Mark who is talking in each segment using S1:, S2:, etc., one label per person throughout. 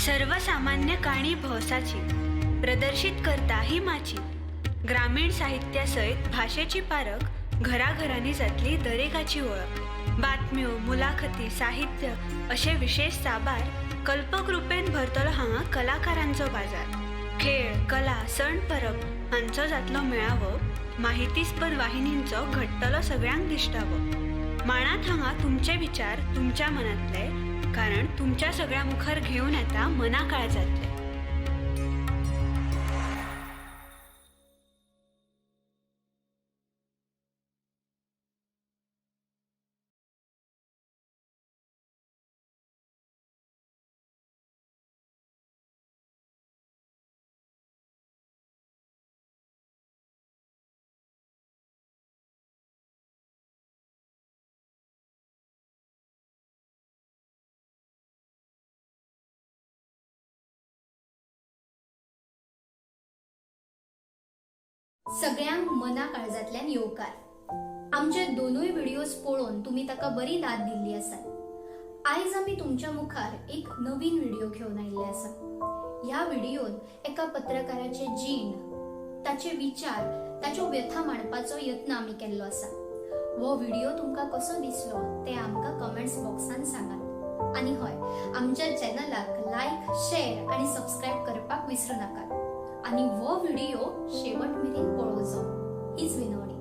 S1: सर्वसामान्य काणी भौसाची प्रदर्शित करता ही माची ग्रामीण साहित्यासहित भाषेची पारख घराघरांनी जातली दरेकाची ओळख बातम्यो मुलाखती साहित्य असे विशेष साबार कल्पकृपेन भरतलो हांगा कलाकारांचो बाजार खेळ कला सण परब हांचो जातलो मेळावो माहितीस्पद वाहिनींचो घडटलो सगळ्यांक दिसतावो माणात हांगा तुमचे विचार तुमच्या मनातले कारण तुमच्या सगळ्या मुखार घेऊन येता मना काळजातले।
S2: सगळ्यांक मना काळजातल्यान येवकार आमचे दोनूय व्हिडिओज पळोवन तुम्ही ताका बरी दाद दिल्ली आसा। आयज आमी तुमच्या मुखार एक नवीन व्हिडिओ घेवन आयिल्ले आसा। ह्या व्हिडिओन एका पत्रकाराचे जीण ताचे विचार ताच्यो व्यथा मांडपाचो यत्न आमी केल्लो आसा। हो व्हिडिओ तुमकां कसो दिसलो ते आमकां कमेंट्स बॉक्सान सांगात आनी हय आमच्या चॅनलाक लायक शेअर आणि सबस्क्राइब करपाक विसरू नाकात आणि वो व्हिडिओ शेवट मेरेन पळोवचो हीच विनवणी।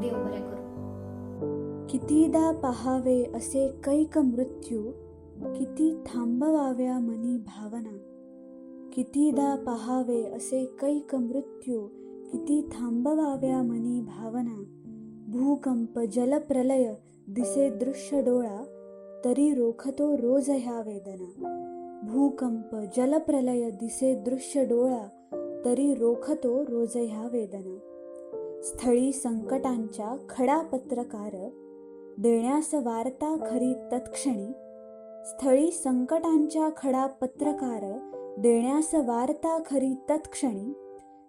S2: देव बरें करूं।
S3: कितीदा पाहावे असे कैक मृत्यू किती थांबवाव्या मनी भावना कितीदा पाहावे असे कैक मृत्यू किती थांबवाव्या मनी भावना भूकंप जलप्रलय दिसे दृश्य डोळा तरी रोखतो रोज ह्या वेदना भूकंप जलप्रलय दिसे दृश्य डोळा तरी रोखतो रोज ह्या वेदना स्थळी संकटांच्या खडा पत्रकार देण्यास वार्ता खरी तत्क्षणी स्थळी संकटांच्या खडा पत्रकार देण्यास वार्ता खरी तत्क्षणी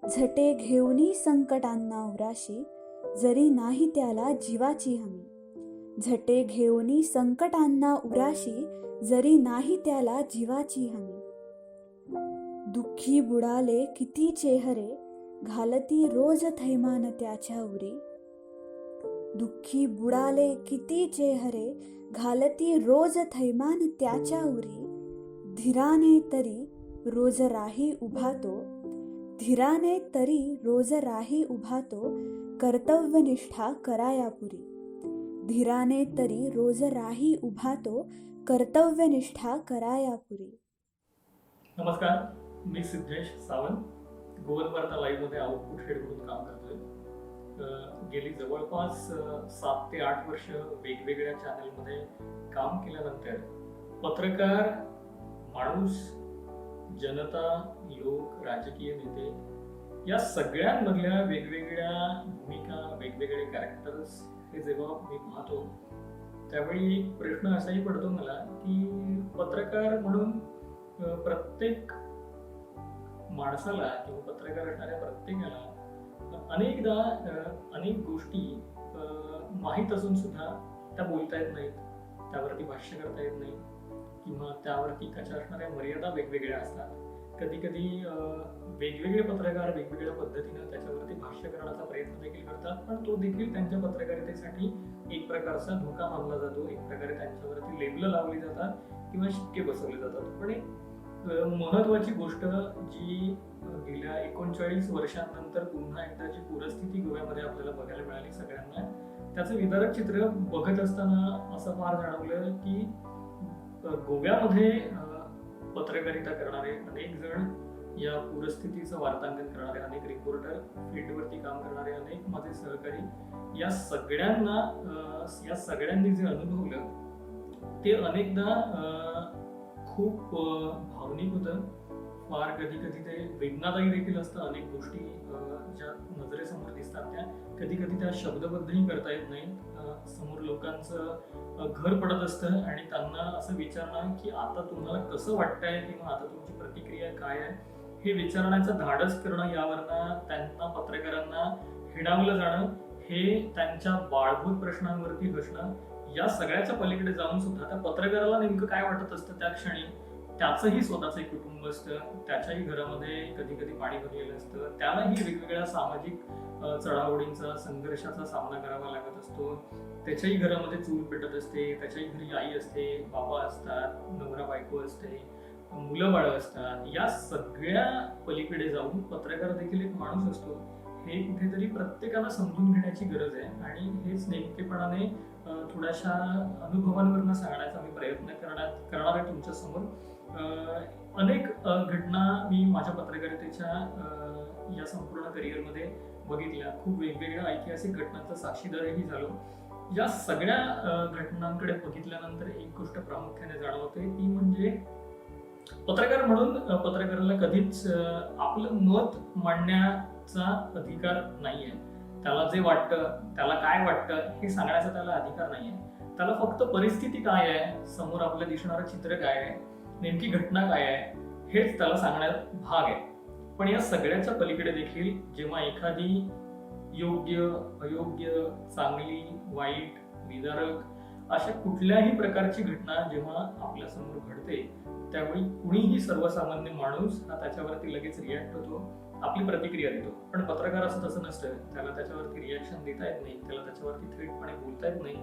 S3: झटे घेऊनी संकटांना उराशी जरी नाही त्याला जीवाची हमी झटे घेऊनी संकटांना उराशी जरी नाही त्याला जीवाची हमी दुःखी बुडाले किती चेहरे घालती रोज थैमान त्याच्या उरी दुःखी बुडाले किती चेहरे घालती रोज थैमान त्याच्या उरी धीराने तरी रोज राही उभा तो धीराने तरी रोज राही उभा तो कर्तव्यनिष्ठा करायापुरी धीराने तरी रोज राही उभा तो कर्तव्यनिष्ठा करायापुरी।
S4: नमस्कार, मी सिद्धेश सावंत गुगल वार्ता लाईव्ह मध्ये आउटपुट हेड म्हणून काम करतोय। गेली जवळपास 7 ते 8 वर्ष वेगवेगळ्या चॅनलमध्ये काम केल्यानंतर पत्रकार माणूस जनता लोक राजकीय नेते या सगळ्यांमधल्या वेगवेगळ्या भूमिका वेगवेगळे कॅरेक्टर्स हे जेव्हा मी पाहतो त्यावेळी एक प्रश्न असाही पडतो मला की पत्रकार म्हणून प्रत्येक माणसाला किंवा पत्रकार असणाऱ्या प्रत्येकाला अनेकदा अनेक गोष्टी माहीत असून सुद्धा त्या बोलता येत नाहीत त्यावरती भाष्य करता येत नाही किंवा त्यावरती टीकाच्या असणाऱ्या मर्यादा वेगवेगळ्या असतात। कधी कधी वेगवेगळे पत्रकार वेगवेगळ्या पद्धतीनं त्याच्यावरती भाष्य करण्याचा प्रयत्न देखील करतात पण तो देखील त्यांच्या पत्रकारितेसाठी एक प्रकारचा धोका मानला जातो एक प्रकारे त्यांच्यावरती लेबल लावली जातात किंवा शिक्के बसवले जातात। पण एक महत्वाची गोष्ट जी गेल्या 39 वर्षांनंतर पुन्हा एकदाची पूरस्थिती गोव्यामध्ये आपल्याला बघायला मिळाली सगळ्यांना त्याचं विदारक चित्र बघत असताना असं फार जाणवलं की गोव्यामध्ये पत्रकारिता करणारे अनेक जण या पूरस्थितीचं वार्तांकन करणारे अनेक रिपोर्टर फील्डवरती काम करणारे अनेक माझे सहकारी या सगळ्यांनी जे अनुभवलं ते अनेकदा खूप भावनिक होतं फार कधी कधी ते वेदनादायी देखील असतं अनेक गोष्टी ज्या नजरेसमोर दिसतात त्या कधी कधी त्या शब्दबद्धही करता येत नाहीत समोर लोकांचं घर पडत असतं आणि त्यांना असं विचारणं की आता तुम्हाला कसं वाटतंय किंवा आता तुमची प्रतिक्रिया काय आहे हे विचारण्याचं धाडस करणं यावरनं त्यांना पत्रकारांना हिणावलं जाणं हे त्यांच्या बाळगूत प्रश्नांवरती हसणं या सगळ्याच्या पलीकडे जाऊन सुद्धा त्या पत्रकाराला नेमकं काय वाटत असतं त्या क्षणी त्याचंही स्वतःचं एक कुटुंब असतं, त्याच्याही घरामध्ये कधी कधी पाणी भरलेलं असतं, त्यालाही वेगवेगळ्या सामाजिक चढाओढींचा संघर्षाचा सामना करावा लागत असतो. त्याच्याही घरामध्ये चूल पेटत असते, त्याच्याही घरी आई असते, बाबा असतात, नवरा बायको असते, मुलं बाळं असतात. या सगळ्या पलीकडे जाऊन पत्रकार देखील एक माणूस असतो, हे कुठेतरी प्रत्येकाला समजून घेण्याची गरज आहे. आणि हेच नेमकेपणाने थोड्याशा अनुभवांवरनं सांगण्याचा मी प्रयत्न करणार आहे तुमच्या समोर. अनेक घटना मी माझ्या पत्रकारितेच्या या संपूर्ण करिअरमध्ये बघितल्या. खूप वेगवेगळ्या ऐतिहासिक घटनांचा साक्षीदारही झालो. या सगळ्या घटनांकडे बघितल्यानंतर एक गोष्ट प्रामुख्याने जाणवते, ती म्हणजे पत्रकार म्हणून पत्रकाराला कधीच आपलं मत मांडण्याचा अधिकार नाहीये. त्याला जे वाटतं, त्याला काय वाटतं हे सांगण्याचा त्याला अधिकार नाहीये. त्याला फक्त परिस्थिती काय आहे, समोर आपलं दिसणारं चित्र काय आहे, नेमकी घटना काय आहे, हेच त्याला सांगण्यात भाग आहे. पण या सगळ्याच्या पलीकडे देखील जेव्हा एखादी योग्य, अयोग्य, चांगली, वाईट, विदारक अशा कुठल्याही प्रकारची घटना जेव्हा आपल्या समोर घडते, त्यावेळी कुणीही सर्वसामान्य माणूस हा त्याच्यावरती लगेच रिॲक्ट होतो, आपली प्रतिक्रिया देतो. पण पत्रकार असं तसं नसतं. त्याला त्याच्यावरती रिॲक्शन देता येत नाही, त्याला त्याच्यावरती थेटपणे बोलता येत नाही.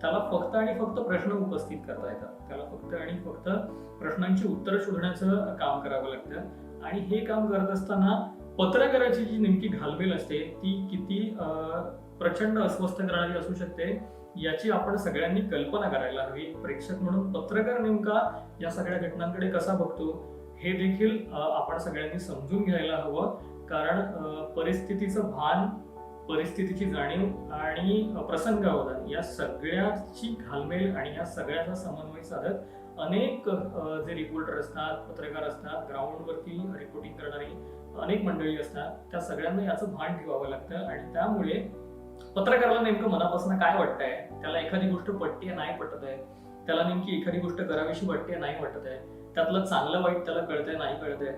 S4: त्याला फक्त आणि फक्त प्रश्न उपस्थित करता येतात. त्याला फक्त आणि फक्त प्रश्नांची उत्तर शोधण्याचं काम करावं लागतं. आणि हे काम करत असताना पत्रकाराची जी नेमकी घालमेल असते ती किती प्रचंड अस्वस्थ करणारी असू शकते याची आपण सगळ्यांनी कल्पना करायला हवी. प्रेक्षक म्हणून पत्रकार नेमका या सगळ्या घटनांकडे कसा बघतो हे देखील आपण सगळ्यांनी समजून घ्यायला हवं. कारण परिस्थितीचं भान, परिस्थितीची जाणीव आणि प्रसंगावधान या सगळ्याची घालमेल आणि या सगळ्याचा समन्वय साधत अनेक जे रिपोर्टर असतात, पत्रकार असतात, ग्राउंडवरती रिपोर्टिंग करणारी अनेक मंडळी असतात, त्या सगळ्यांना याचं भान ठेवावं लागतं. आणि त्यामुळे पत्रकाराला नेमकं मनापासून काय वाटतंय, त्याला एखादी गोष्ट पटते नाही पटत आहे, त्याला नेमकी एखादी गोष्ट करावीशी वाटते नाही वाटत आहे, त्यातलं चांगलं वाईट त्याला कळतंय नाही कळतंय,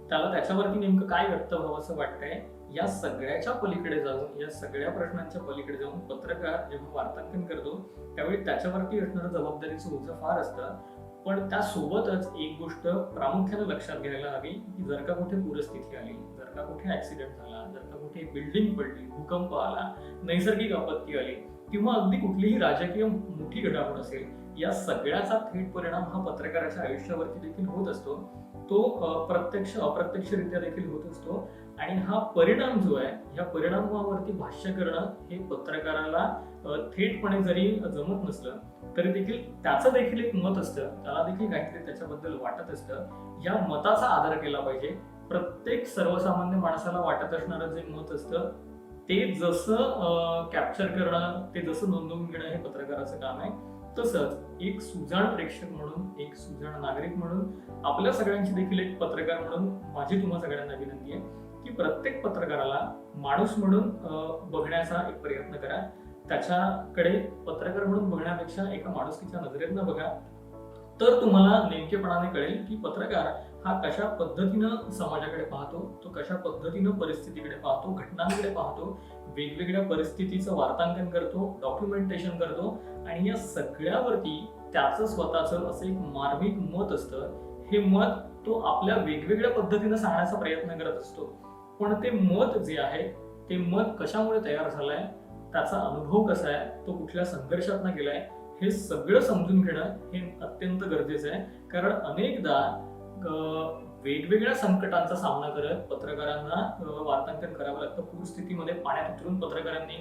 S4: त्याला त्याच्यावरती नेमकं काय व्यक्त व्हावं असं वाटतंय, या सगळ्याच्या पलीकडे जाऊन, या सगळ्या प्रश्नांच्या पलीकडे जाऊन पत्रकार जेव्हा वार्तांकन करतो त्यावेळी त्याच्यावरती असणारं जबाबदारीचं ओझं फार असतं. पण त्यासोबतच एक गोष्ट प्रामुख्याने लक्षात घ्यायला हवी की जर का कुठे पूरस्थिती आली, जर का कुठे ऍक्सिडेंट झाला, जर का कुठे बिल्डिंग पडली, भूकंप आला, नैसर्गिक आपत्ती आली किंवा अगदी कुठलीही राजकीय मोठी घडामोड असेल, या सगळ्याचा थेट परिणाम हा पत्रकाराच्या आयुष्यावरती देखील होत असतो. तो प्रत्यक्ष अप्रत्यक्षरित्या देखील होत असतो. आणि हा परिणाम जो आहे, या परिणामावरती भाष्य करणं हे पत्रकाराला थेटपणे जरी जमत नसलं तरी देखील त्याचं देखील एक मत असतं, त्याला देखील काहीतरी त्याच्याबद्दल वाटत असतं. या मताचा आदर केला पाहिजे. प्रत्येक सर्वसामान्य माणसाला वाटत असणारं जे मत असतं ते जसं कॅप्चर करणं, ते जसं नोंदवून घेणं हे पत्रकाराचं काम आहे. तसंच एक सुजाण प्रेक्षक म्हणून, एक सुजाण नागरिक म्हणून, आपल्या सगळ्यांची देखील एक पत्रकार म्हणून माझी तुम्हा सगळ्यांना विनंती आहे की प्रत्येक पत्रकाराला माणूस म्हणून बघण्याचा एक प्रयत्न करा. त्याच्याकडे पत्रकार म्हणून बघण्यापेक्षा एका माणुसकीच्या नजरेतनं बघा. तर तुम्हाला नेमकेपणाने कळेल की पत्रकार हा कशा पद्धतीनं समाजाकडे पाहतो, तो कशा पद्धतीनं परिस्थितीकडे पाहतो, घटनांकडे पाहतो, वेगवेगळ्या परिस्थितीचं वार्तांकन करतो, डॉक्युमेंटेशन करतो. आणि या सगळ्यावरती त्याचं स्वतःचं असं एक मार्मिक मत असतं. हे मत तो आपल्या वेगवेगळ्या पद्धतीनं सांगण्याचा प्रयत्न करत असतो. पण ते मत जे आहे, ते मत कशामुळे तयार झालंय, त्याचा अनुभव कसा आहे, तो कुठल्या संघर्षातनं गेलाय, हे सगळं समजून घेणं हे अत्यंत गरजेचं आहे. कारण अनेकदा वेगवेगळ्या संकटांचा सामना करत पत्रकारांना वार्तांकन करावं लागतं. पूरस्थितीमध्ये पाण्यात उतरून पत्रकारांनी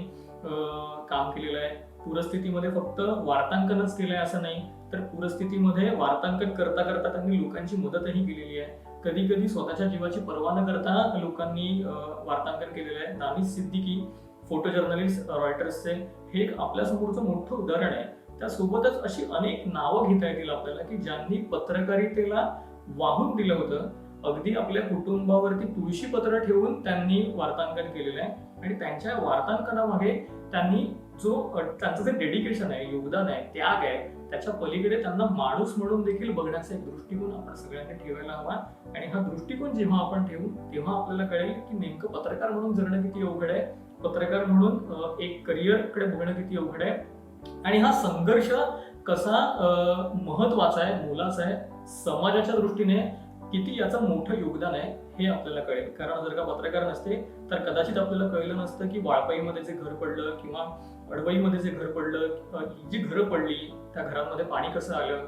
S4: काम केलेलं आहे. पूरस्थितीमध्ये फक्त वार्तांकनच केलंय असं नाही, तर पूरस्थितीमध्ये वार्तांकन करता करता त्यांनी लोकांची मदतही केलेली आहे. कधी कधी स्वतःच्या जीवाची पर्वा न करता लोकांनी वार्तांकन केलेलं आहे. दानिश सिद्दीकी, फोटो जर्नलिस्ट, रॉयटर्सचे, हे एक आपल्या समोरचं मोठं उदाहरण आहे. त्यासोबतच अशी अनेक नावं घेता येतील आपल्याला की ज्यांनी पत्रकारितेला वाहून दिलं होतं. अगदी आपल्या कुटुंबावरती तुळशी पत्र ठेवून त्यांनी वार्तांकन केलेलं आहे. आणि त्यांच्या वार्तांकनामागे त्यांनी त्यांचं जे डेडिकेशन आहे, योगदान आहे, त्याग आहे, त्याच्या पलीकडे त्यांना माणूस म्हणून देखील बघण्याचा एक दृष्टिकोन आपण सगळ्यांनी ठेवायला हवा. आणि हा दृष्टिकोन जेव्हा आपण ठेवू तेव्हा आपल्याला कळेल की नेमकं पत्रकार म्हणून जगणं किती अवघड आहे, पत्रकार म्हणून एक करिअरकडे बघणं किती अवघड आहे, आणि हा संघर्ष कसा महत्वाचा आहे, मोलाचा आहे समाजाच्या दृष्टीने किती याचं मोठं योगदान आहे हे आपल्याला कळेल. कारण जर का पत्रकार नसते तर कदाचित आपल्याला कळलं नसतं की वाळपाईमध्ये जे घर पडलं किंवा अडवईमध्ये जे घर पडलं, जी घरं पडली त्या घरांमध्ये पाणी कसं आलं,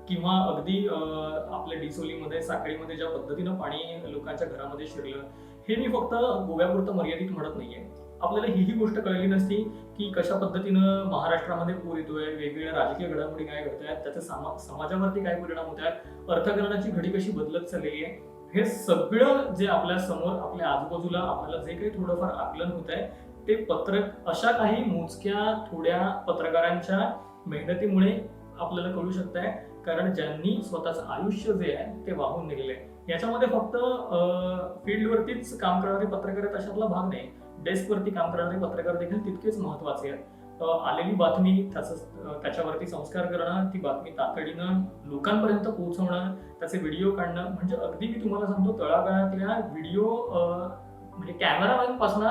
S4: किंवा अगदी आपल्या डिसोलीमध्ये साखळीमध्ये ज्या पद्धतीनं पाणी लोकांच्या घरामध्ये शिरलं, हे मी फक्त गोव्यापुरतं मर्यादित म्हणत नाहीये. आपल्याला ही गोष्ट कळली नसती की कशा पद्धतीनं महाराष्ट्रामध्ये पूर येतोय, वेगवेगळ्या राजकीय घडामोडी काय घडतायत, त्याचे समाजावरती काय परिणाम होत आहेत, अर्थकारणाची घडी कशी बदलत चाललेली आहे, हे सगळं जे आपल्या समोर आपल्या आजूबाजूला आपल्याला जे काही थोडंफार आकलन होत आहे ते अशा काही मोजक्या थोड्या पत्रकारांच्या मेहनतीमुळे आपल्याला कळू शकत आहे. कारण ज्यांनी स्वतःचं आयुष्य जे आहे ते वाहून निघले. याच्यामध्ये फक्त फील्डवरतीच काम करणारे पत्रकार आहेत अशातला भाग नाही, डेस्कवरती काम करणारे पत्रकार देखील तितकेच महत्वाचे आहेत. आलेली बातमी त्याच्यावरती संस्कार करणं, ती बातमी तातडीनं लोकांपर्यंत पोहोचवणं, त्याचे व्हिडिओ काढणं, म्हणजे अगदी मी तुम्हाला सांगतो तळागाळातल्या व्हिडिओ म्हणजे कॅमेरामॅन पासून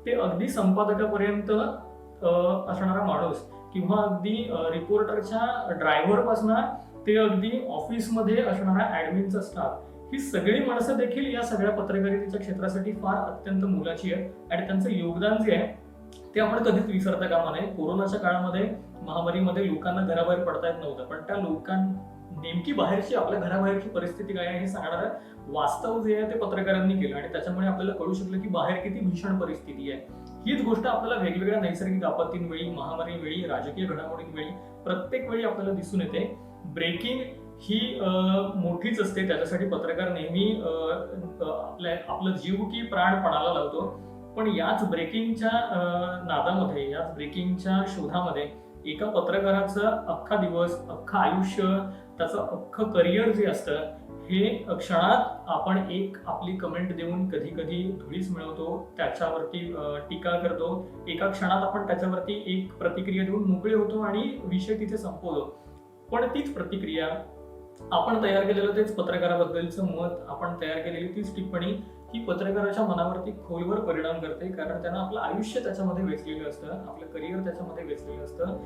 S4: ते अगदी संपादकापर्यंत असणारा माणूस किंवा अगदी रिपोर्टरच्या ड्रायव्हर पासून ते अगदी ऑफिसमध्ये असणारा ऍडमिनचा स्टाफ, ही सगळी माणसं देखील या सगळ्या पत्रकारितेच्या क्षेत्रासाठी फार अत्यंत मोलाची आहे. आणि त्यांचं योगदान जे आहे ते आपण कधीच विसरता कामा नये. कोरोनाच्या काळामध्ये महामारीमध्ये लोकांना घराबाहेर पडता येत नव्हतं, पण त्या नेमकी बाहेरची आपल्या घराबाहेरची परिस्थिती काय आहे हे सांगणारं वास्तव जे आहे ते पत्रकारांनी केलं आणि त्याच्यामुळे आपल्याला कळू शकलं की बाहेर किती भीषण परिस्थिती आहे. हीच गोष्ट आपल्याला वेगवेगळ्या नैसर्गिक आपत्तींवेळी, महामारीवेळी, राजकीय घडामोडींवेळी प्रत्येक वेळी आपल्याला दिसून येते. ब्रेकिंग ही मोठीच असते, त्याच्यासाठी पत्रकार नेहमी आपलं जीव की प्राण पणाला लावतो. पण याच ब्रेकिंगच्या नादामध्ये, याच ब्रेकिंगच्या शोधामध्ये एका पत्रकाराचं अख्खा दिवस, अख्खं आयुष्य, त्याचं अख्खं करिअर जे असतं हे क्षणात आपण एक आपली कमेंट देऊन कधी कधी धुळीस मिळवतो, त्याच्यावरती टीका करतो, एका क्षणात आपण त्याच्यावरती एक प्रतिक्रिया देऊन मोकळे होतो आणि विषय तिथे संपवतो. पण तीच प्रतिक्रिया, आपण तयार केलेलं तेच पत्रकाराबद्दलचं मत, आपण तयार केलेली तीच टिप्पणी ही पत्रकाराच्या मनावरती खोलवर परिणाम करते. कारण त्यानं आपलं आयुष्य त्याच्यामध्ये वेचलेलं असतं, आपलं करिअर त्याच्यामध्ये वेचलेलं असतं,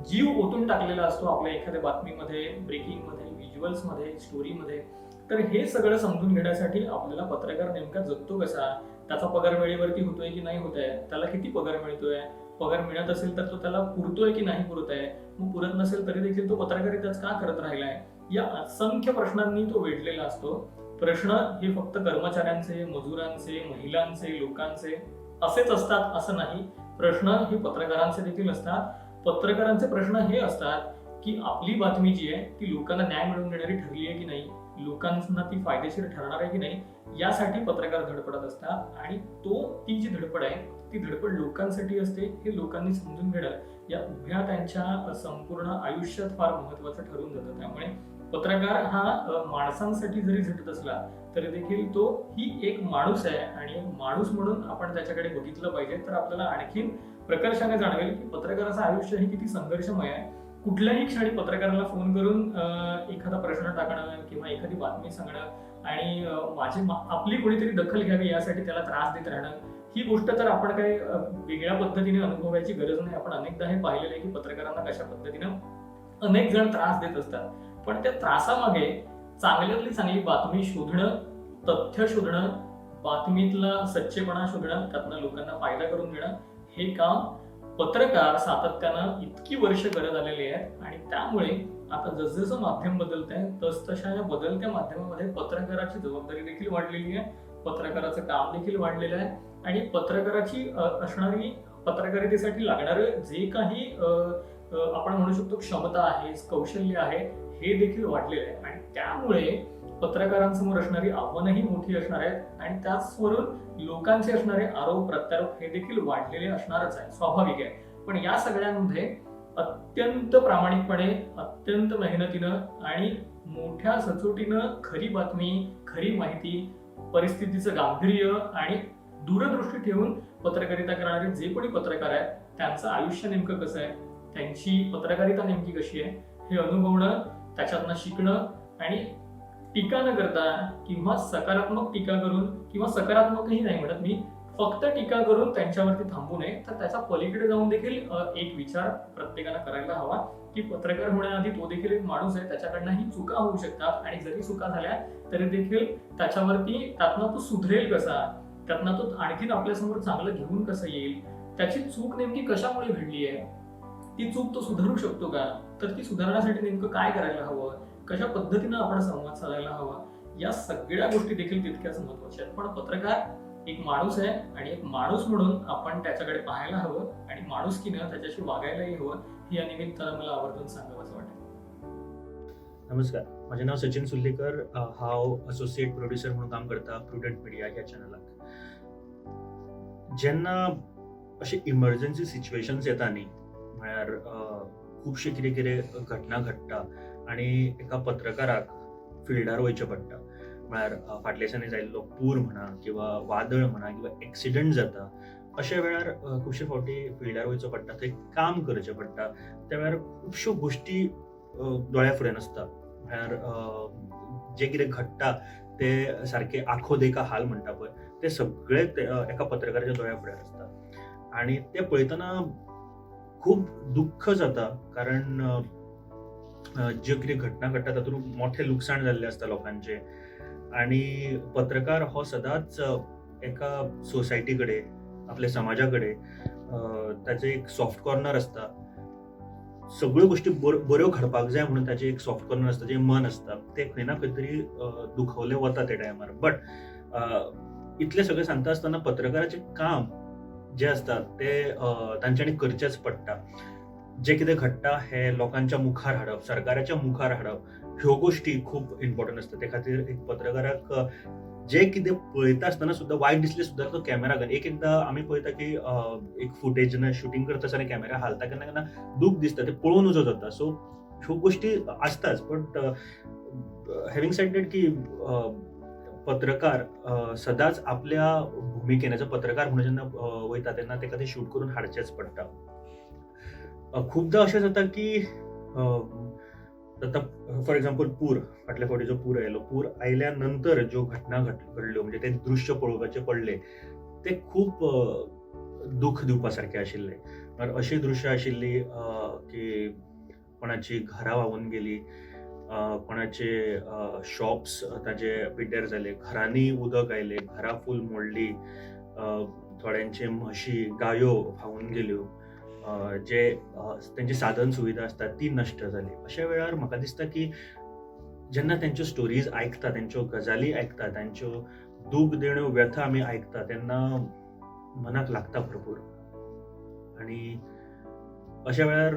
S4: जीव ओतून टाकलेला असतो आपल्या एखाद्या बातमीमध्ये, ब्रेकिंगमध्ये, व्हिज्युअल्समध्ये, स्टोरीमध्ये. तर हे सगळं समजून घेण्यासाठी आपल्याला पत्रकार नेमका जगतो कसा, त्याचा पगार वेळेवरती होतोय की नाही होत आहे, त्याला किती पगार मिळतोय, पगार मिळत असेल तर तो त्याला पुरतोय की नाही पुरत आहे, मग पुरत नसेल तरी देखील तो पत्रकारिताच का करत राहिलाय, या असंख्य प्रश्नांनी तो वेढलेला असतो. प्रश्न हे फक्त कर्मचाऱ्यांचे, मजुरांचे, महिलांचे, लोकांचे असेच असतात असं नाही. प्रश्न हे पत्रकारांचे देखील असतात. पत्रकारांचे प्रश्न हे असतात की आपली बातमी जी आहे ती लोकांना न्याय मिळवून देणारी ठरली आहे की नाही, लोकांना ती फायदेशीर ठरणार आहे की नाही, यासाठी पत्रकार धडपडत असतात. आणि ती जी धडपड आहे ती धडपड लोकांसाठी असते, हे लोकांनी समजून घेणं या उभ्या त्यांच्या संपूर्ण आयुष्यात फार महत्वाचं ठरून जातं. त्यामुळे पत्रकार हा माणसांसाठी जरी झटत असला तरी देखील तो ही एक माणूस आहे आणि माणूस म्हणून आपण त्याच्याकडे बघितलं पाहिजे. तर आपल्याला आणखीन प्रकर्षाने जाणवेल की पत्रकाराचं आयुष्य हे किती संघर्षमय आहे. कुठल्याही क्षणी पत्रकाराला फोन करून एखादा प्रश्न टाकणं किंवा एखादी बातमी सांगणं आणि आपली कोणीतरी दखल घ्यावी यासाठी त्याला त्रास देत राहणं, ही गोष्ट तर आपण काही वेगळ्या पद्धतीने अनुभवायची गरज नाही. आपण अनेकदा हे पाहिलेलं आहे की पत्रकारांना कशा पद्धतीनं अनेक जण त्रास देत असतात. पण त्या त्रासामागे चांगल्यातली चांगली बातमी शोधणं, तथ्य शोधणं, बातमीतला सच्चेपणा शोधणं, त्यातनं लोकांना फायदा करून देणं, हे काम पत्रकार सातत्यानं इतकी वर्ष करत आलेले आहेत. आणि त्यामुळे आता जसजसं माध्यम बदलत आहे तसतशा या बदलत्या माध्यमामध्ये पत्रकाराची जबाबदारी देखील वाढलेली आहे, पत्रकाराचं काम देखील वाढलेलं आहे आणि पत्रकाराची असणारी पत्रकारितेसाठी लागणारं जे काही आपण म्हणू शकतो क्षमता आहे, कौशल्य आहे, हे देखील वाढलेलं आहे. आणि त्यामुळे पत्रकारांसमोर असणारी आव्हानंही मोठी असणार आहेत आणि त्याचवरून लोकांचे असणारे आरोप प्रत्यारोप हे देखील वाढलेले असणारच आहे, स्वाभाविक आहे. पण या सगळ्यांमध्ये अत्यंत प्रामाणिकपणे, अत्यंत मेहनतीनं आणि मोठ्या सचोटीनं खरी बातमी, खरी माहिती, परिस्थितीचं गांभीर्य आणि दूरदृष्टी ठेवून पत्रकारिता करणारे जे कोणी पत्रकार आहेत त्यांचं आयुष्य नेमकं कसं आहे, त्यांची पत्रकारिता नेमकी कशी आहे हे अनुभवणं, त्याच्यातनं शिकणं आणि टीका न करता किंवा सकारात्मक टीका करून, किंवा सकारात्मकही नाही म्हणत मी, फक्त टीका करून त्यांच्यावरती थांबू नये, तर त्याच्या पलीकडे जाऊन देखील एक विचार प्रत्येकाला करायला हवा की पत्रकार होण्याआधी तो देखील एक माणूस आहे, त्याच्याकडनंही चुका होऊ शकतात आणि जरी चुका झाल्या तरी देखील त्याच्यावरती त्यातनं तो सुधरेल कसा, त्यातनं तो आणखीन आपल्यासमोर चांगलं घेऊन कसं येईल, त्याची चूक नेमकी कशामुळे घडली आहे, ती चूक तो सुधारू शकतो का, तर ती सुधारण्यासाठी नेमकं काय करायला हवं, कशा पद्धतीनं आपण संवाद साधायला हवा, या सगळ्या गोष्टी देखील तितक्याच महत्वाच्या आहेत. पण पत्रकार एक माणूस आहे आणि एक माणूस म्हणून आपण त्याच्याकडे पाहायला हवं आणि माणुसकीनं त्याच्याशी वागायलाही हवं, ही या निमित्तानं मला आवर्जून सांगावं असं वाटतं.
S5: नमस्कार, माझे नाव सचिन सुल्लेकर. हांव असोसिएट प्रोड्युसर म्हणून काम करता प्रुडंट मिडिया ह्या चॅनलाक. जेन्ना अशे इमर्जन्सी सिच्युएशन्स येता न्ही, म्हळ्यार खुबशे कितें कितें घटना घडटा आनी एका पत्रकाराक फिल्डार वयचें पडटा. म्हळ्यार फाटल्या दिसांनी जाल्लो पूर म्हणा किंवा वादळ म्हणा किंवा एक्सिडंट जाता, अशा वेळार खुबशे फावटी फिल्डार वयचो पडटा, थंय काम करचें पडटा. त्या वेळार खुबश्यो गोश्टी दोळ्या फुडें नासता. म्हळ्यार जें कितें घडटा ते सारके आखो देका हाल म्हणटा पळय, ते सगळे एका पत्रकाराच्या दोळ्या फुड्यार आसता. आनी ते पळयतना खूब दुख्ख जाता, कारण ज्यो कितें घटना घडटा तातूंत मोठें लुकसाण जाल्लें आसता लोकांचें. आनी पत्रकार हो सदांच एका सोसायटी कडेन, आपल्या समाजा कडेन ताचें एक सॉफ्ट कॉर्नर आसता. सगळ्यो गोश्टी बऱ्यो घडपाक जाय म्हणून ताचें एक सॉफ्ट कॉर्नर आसता, जें मन आसता, तें खंय ना खंय तरी दुखवलें वता त्या टायमार. बट इतलें सगळें सांगता आसतना पत्रकाराचें काम जें आसता तें तांच्यांनी करचेंच पडटा. जें कितें घडटा हें लोकांच्या मुखार हाडप, सरकाराच्या मुखार हाडप, ह्यो गोश्टी खूब इम्पॉर्टंट आसता. ते खातीर एक पत्रकाराक जें कितें पळयता आसतना सुद्दां वायट दिसलें सुद्दां तो कॅमेरा घाल. एकदां आमी पळयता की एक फुटेज जेन्ना शूटिंग करता आसतना कॅमेरा हालता केन्ना केन्ना दूख दिसता, तें पळोवन उजो जाता. सो ह्यो गोश्टी आसताच. बट हॅविंग सेड दॅट की पत्रकार सदांच आपल्या भुमिकेन एज अ पत्रकार म्हणून जेन्ना वयता तेन्ना ताका तें शूट करून हाडचेंच पडटा. खूबदां अशें जाता की फॉर एक्झाम्पल पूर, फाटल्या फावटी जो पूर आयलो, पूर आयल्या नंतर ज्यो घटना घडल्यो म्हणजे ते दृश्य पळोवपाचे पडले, ते खूब दूख दिवपा सारके आशिल्ले. म्हळ्यार अशी दृश्य आशिल्ली की कोणाची घरां व्हांवून गेली, कोणाचे शॉप्स ताजे पिड्ड्यार जाले, घरांनी उदक आयलें, घरां फूल मोडली, थोड्यांचे म्हशी, गायो व्हांवून गेल्यो, जे तेंची साधन सुविधा आसता ती नश्ट जाली. अशा वेळार म्हाका दिसता की जेन्ना तेंच्यो स्टोरीज आयकता, तेंच्यो गजाली आयकता, तेंच्यो दूख देण्यो व्यथा आमी आयकता, तेन्ना मनाक लागता भरपूर. आनी अशा वेळार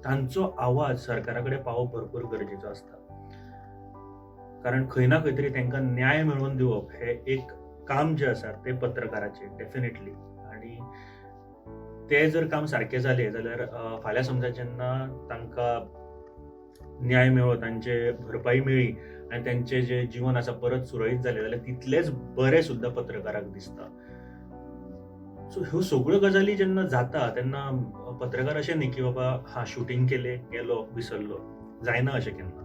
S5: तांचो आवाज सरकारा कडेन पावप भरपूर गरजेचो आसता. कारण खंय ना खंय तरी तांकां न्याय मेळोवन दिवप हें एक काम जें आसा तें पत्रकाराचें डेफिनेटली. आनी तें जर काम सारकें जालें जाल्यार फाल्यां समजा जेन्ना तांकां न्याय मेळ्ळो, तांचे भरपाई मेळ्ळी आनी तेंचें जें जीवन आसा परत सुरळीत जालें जाल्यार तितलेंच बरें सुद्दां पत्रकाराक दिसता. सो ह्यो सगळ्यो गजाली जेन्ना जाता तेन्ना पत्रकार अशें न्ही की बाबा शूटिंग केलें, गेलो, विसरलो, जायना अशें केन्ना.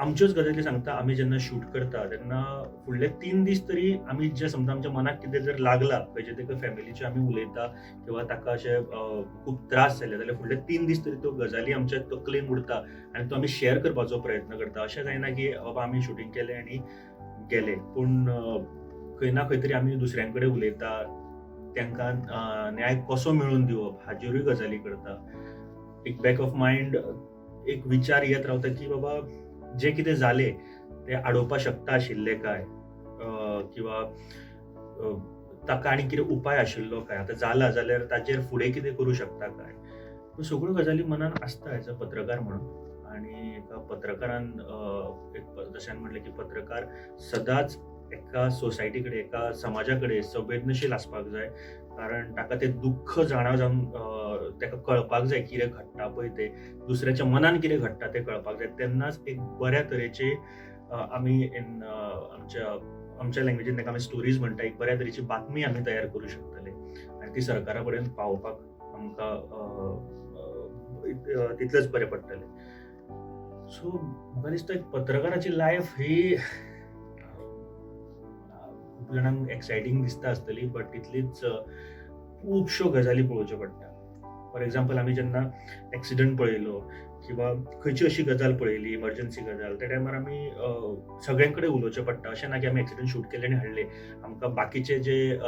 S5: आमच्योच गजाली सांगता. आमी जेन्ना शूट करता तेन्ना फुडले 3 दीस तरी आमी जें समजा आमच्या मनाक कितें जर लागला, खंयचे तेका फॅमिलीचे आमी उलयता किंवा ताका अशें खूब त्रास जाले जाल्यार फुडले 3 दीस तरी त्यो गजाली आमच्या तकलेन उरता आनी तो आमी शेअर करपाचो प्रयत्न करता. अशें जायना की बाबा आमी शूटिंग केलें आनी गेले, पूण खंय ना खंय तरी आमी दुसऱ्यां कडेन उलयता, तांकां न्याय कसो मेळोवन दिवप हाजेरूय गजाली करता. एक बॅक ऑफ मायंड एक विचार येत रावता की बाबा जें कितें जालें तें आडोवपा शकता आशिल्लें काय, किंवा ताका आनी कितें उपाय आशिल्लो काय, आतां जाला जाल्यार ताचेर फुडें कितें करूं शकता काय. ह्यो सगळ्यो गजाली मनान आसता एज अ पत्रकार म्हणून. आनी एका पत्रकारान जशें म्हटलें की पत्रकार सदांच एका सोसायटी कडेन, एका समाजा कडेन संवेदनशील आसपाक जाय. कारण ताका तें दुख्ख जाणा जावन ताका कळपाक जाय कितें घडटा पळय तें, दुसऱ्याच्या मनान कितें घडटा तें कळपाक जाय. तेन्नाच एक बऱ्या तरेची आमी आमच्या लँग्वेजीन ताका आमी स्टोरीज म्हणटा, एक बऱ्या तरेची बातमी आमी तयार करूं शकतले आनी ती सरकारा पर्यंत पावोवपाक आमकां तितलेंच बरें पडटलें. सो म्हाका दिसता पत्रकाराची लायफ ही खूप जाणांक एक्सायटींग दिसता आसतली, बट तितलीच खुबश्यो गजाली पळोवच्यो पडटा. फॉर एग्जाम्पल आमी जेन्ना एक्सिडंट पळयलो किंवा खंयची अशी गजाल पळयली, इमर्जन्सी गजाल, त्या टायमार आमी सगळ्यां कडेन उलोवचें पडटा. अशें ना की आमी एक्सिडंट शूट केले आनी हाडले. आमकां बाकीचे जे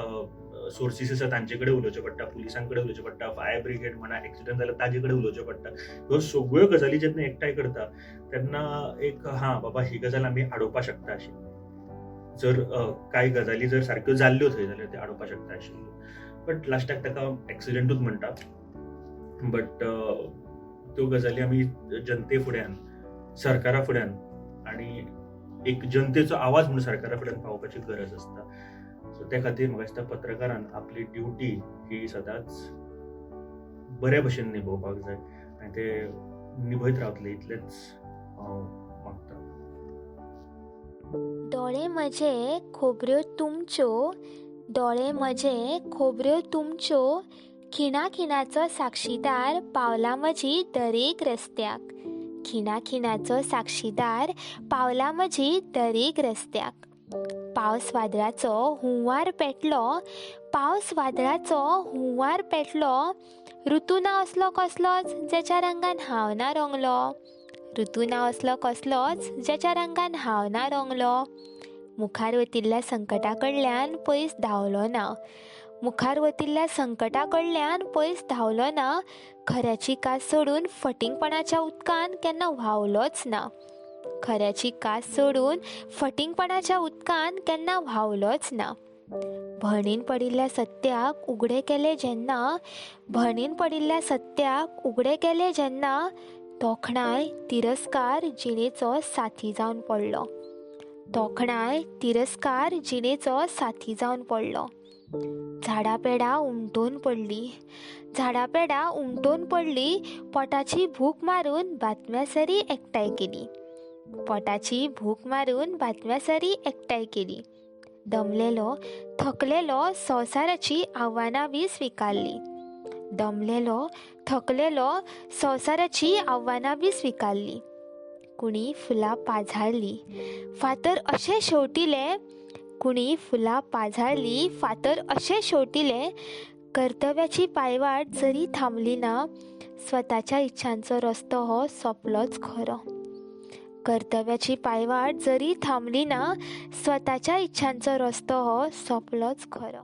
S5: सोर्सीस आसा तांचे कडेन उलोवचें पडटा, पुलिसां कडेन उलोवचें पडटा, फायर ब्रिगेड म्हणा, एक्सिडंट जाल्यार ताजे कडेन उलोवचें पडटा. ह्यो सगळ्यो गजाली जेन्ना एकठांय करता तेन्ना एक बाबा ही गजाल आमी आडोवपाक शकता अशी. जर कांय गजाली जर सारक्यो जाल्ल्यो थंय जाल्यार ते आडोवपाक शकता आशिल्ल्यो. बट लास्टाक ताका एक्सिडंटूच म्हणटा. बट त्यो गजाली आमी जनते फुड्यान, सरकारा फुड्यान आनी एक जनतेचो आवाज म्हणून सरकारा फुड्यान पावोवपाची गरज आसता. सो त्या खातीर म्हाका दिसता पत्रकारान आपली ड्युटी ही सदांच बऱ्या भशेन निभोवपाक जाय आनी ते निभयत रावतले इतलेंच हांव मागता.
S6: डोळे म्हजे खोबऱ्यो तुमच्यो, डोळे म्हजे खोबऱ्यो तुमच्यो, खिणा खिणाचो साक्षीदार पावला म्हजी दरेक रस्त्याक, खिणा खिणाचो साक्षीदार पावला म्हजी दरेक रस्त्याक. पावस वादळाचो हुंवार पेटलो, पावस वादळाचो हुंवार पेटलो, ऋतू ना असलो कसलोच जेच्या रंगान हांव ना रंगलो, ऋतू ना असलो कसलोच जेच्या रंगान हांव ना रंगलो. मुखार वतिल्ल्या संकटा कडल्यान पयस धांवलो ना, मुखार वतिल्ल्या संकटा कडल्यान पयस धांवलो ना, खऱ्याची कास सोडून फटिंगपणाच्या उदकान केन्ना व्हांवलोच ना, खऱ्याची कास सोडून फटिंगपणाच्या उदकान केन्ना व्हांवलोच ना. भणीन पडिल्ल्या सत्याक उगडे केले जेन्ना, भणीन पडिल्ल्या सत्याक उगडे केले जेन्ना, तोखणाय तिरस्कार जिणेचो साथी जावन पडलो, तोखणाय तिरस्कार जिणेचो साथी जावन पडलो. झाडां पेडां उमटून पडली, झाडां पेडां उमटून पडली, पोटाची भूक मारून बातम्या सरी एकठांय केली, पोटाची भूक मारून बातम्या सरी एकठांय केली. दमलेलो थकलेलो संवसाराची आव्हानां बी स्विकारली, दमलेलो थकलेलो संवसाराची आव्हानां बी स्विकारली. कुणी फुलां पाझाळली, फातर अशें शेवटिले, कुणी फुलां पाझाळली, फातर अशें शेवटिले. कर्तव्याची पायवाट जरी थांबली ना, स्वताच्या इच्छांचो रस्तो हो सोंपलोच खरो, कर्तव्याची पायवाट जरी थांबली ना, स्वताच्या इच्छांचो रस्तो हो सोंपलोच खरो.